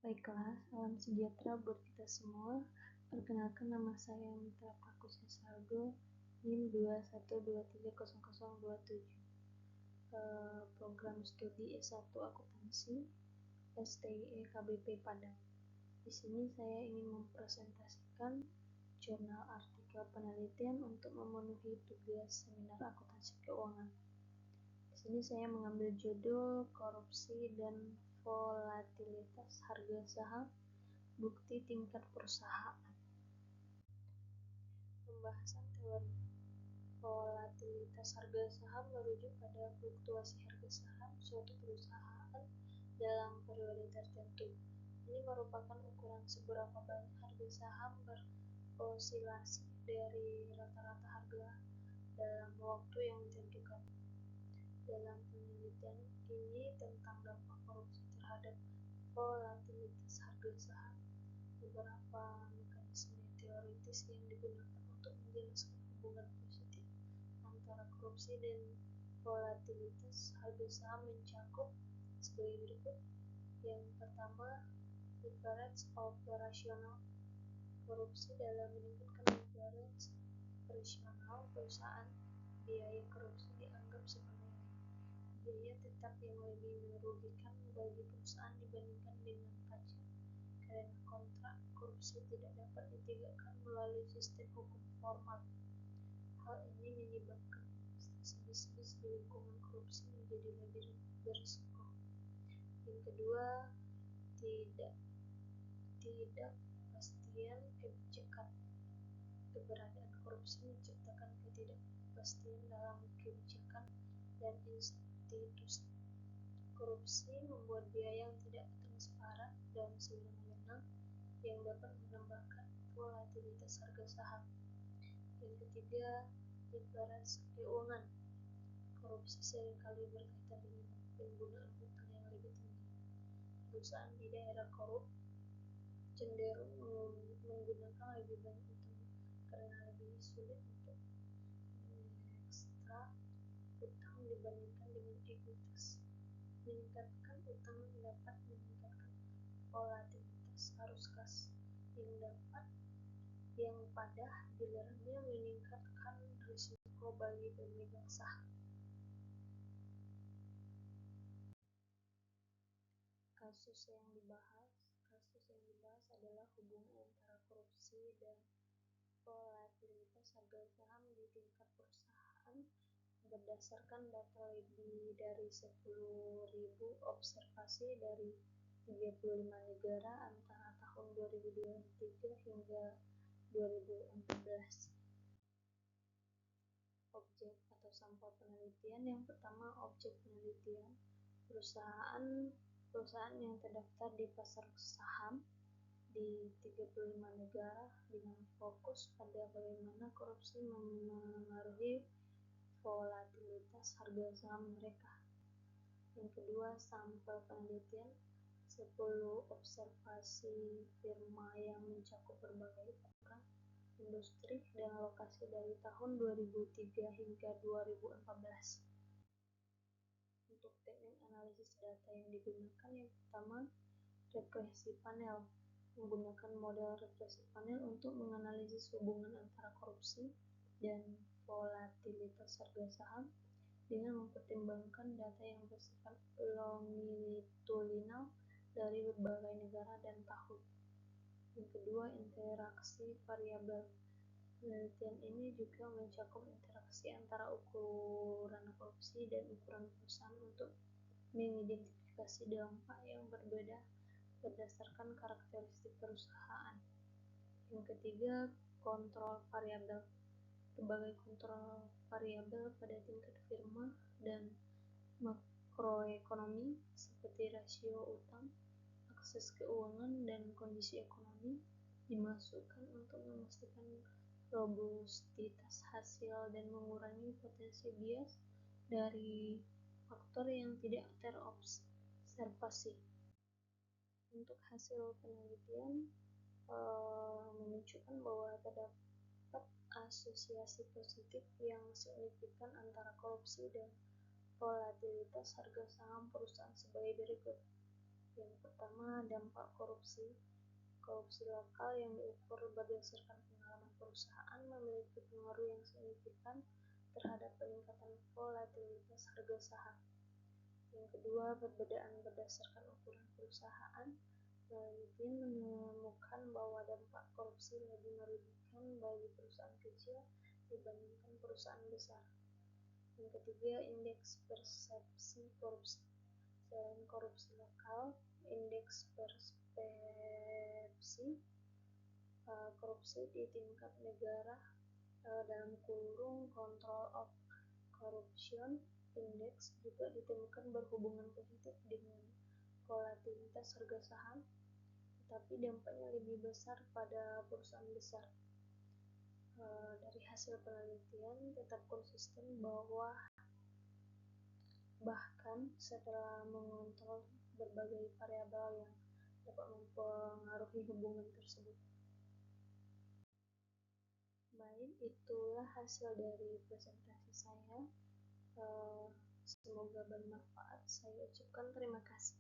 Baiklah, salam sejahtera buat kita semua. Perkenalkan, nama saya Mitra Prakusya Sargo, NIM 21230027. Program studi S1 Akuntansi STIE KBP Padang. Di sini saya ingin mempresentasikan jurnal artikel penelitian untuk memenuhi tugas seminar akuntansi keuangan. Di sini saya mengambil judul korupsi dan volatilitas harga saham, bukti tingkat perusahaan. Pembahasan teori volatilitas harga saham merujuk pada fluktuasi harga saham suatu perusahaan dalam periode tertentu. Ini merupakan ukuran seberapa banyak harga saham berosilasi dari rata-rata harga dalam waktu yang ditentukan. Dalam penelitian ini tentang dampak korupsi terhadap volatilitas harga saham, beberapa mekanisme teoritis yang digunakan untuk menjelaskan hubungan positif antara korupsi dan volatilitas harga saham mencakup sebagai berikut. Yang pertama, leverage operasional. Korupsi dalam meningkatkan leverage operasional perusahaan. Biaya korupsi dianggap sebagai biaya tetap yang lebih merugikan bagi perusahaan dibandingkan dengan pajak, karena kontrak korupsi tidak dapat ditegakkan melalui sistem hukum formal. Hal ini menyebabkan investasi bisnis di lingkungan korupsi menjadi lebih berisiko. Yang kedua, ketidakpastian kebijakan. Keberadaan korupsi menciptakan ketidakpastian dalam kebijakan dan institusi. Korupsi membuat biaya yang tidak transparan dan sewenang-wenang yang dapat menambahkan volatilitas harga saham. Yang ketiga, leverage keuangan. Korupsi seringkali berkaitan dengan penggunaan utang yang lebih tinggi. Perusahaan di daerah korup cenderung menggunakan lebih banyak utang karena lebih sulit untuk mengekstrak utang dibandingkan dengan ekuitas. Meningkatkan utang dapat meningkatkan volatilitas arus kas yang pada gilirannya meningkatkan risiko bagi pemegang saham. Kasus yang dibahas adalah hubungan antara korupsi dan volatilitas harga saham di tingkat perusahaan berdasarkan data lebih dari 10.000 observasi dari 35 negara antara tahun 2023 hingga 2014. Objek atau sampel penelitian. Yang pertama, objek penelitian perusahaan yang terdaftar di pasar saham di 35 negara dengan fokus pada bagaimana korupsi memengaruhi volatilitas harga saham mereka. Yang kedua, sampel penelitian 10 observasi firma yang mencakup berbagai ukuran, industri, dan lokasi dari tahun 2003 hingga 2014. Untuk teknik analisis data yang digunakan, yang pertama, regresi panel. Menggunakan model regresi panel untuk menganalisis hubungan antara korupsi dan volatilitas harga saham dengan mempertimbangkan data yang bersifat longitudinal dari berbagai negara dan tahun. Yang kedua, interaksi variabel. Penelitian ini juga mencakup interaksi antara ukuran korupsi dan ukuran perusahaan untuk mengidentifikasi dampak yang berbeda berdasarkan karakteristik perusahaan. Yang ketiga, kontrol variabel. Berbagai kontrol variabel pada tingkat firma dan makroekonomi seperti rasio utang, akses keuangan, dan kondisi ekonomi dimasukkan untuk memastikan robustitas hasil dan mengurangi potensi bias dari faktor yang tidak terobservasi. Untuk hasil penelitian menunjukkan bahwa terdapat asosiasi positif yang signifikan antara korupsi dan volatilitas harga saham perusahaan sebagai berikut. Yang pertama, dampak korupsi. Korupsi lokal yang diukur berdasarkan pengalaman perusahaan memiliki pengaruh yang signifikan terhadap peningkatan volatilitas harga saham. Yang kedua, perbedaan berdasarkan ukuran perusahaan. Peneliti menemukan bahwa dampak korupsi lebih merugikan bagi perusahaan kecil dibandingkan perusahaan besar. Yang ketiga, indeks persepsi korupsi. Selain korupsi lokal, indeks persepsi korupsi di tingkat negara (Control of Corruption Index) juga ditemukan berhubungan positif dengan volatilitas harga saham, tetapi dampaknya lebih besar pada perusahaan besar. Dari hasil penelitian tetap konsisten bahwa bahkan setelah mengontrol berbagai variabel yang dapat mempengaruhi hubungan tersebut. Baik, itulah hasil dari presentasi saya. Semoga bermanfaat. Saya ucapkan terima kasih.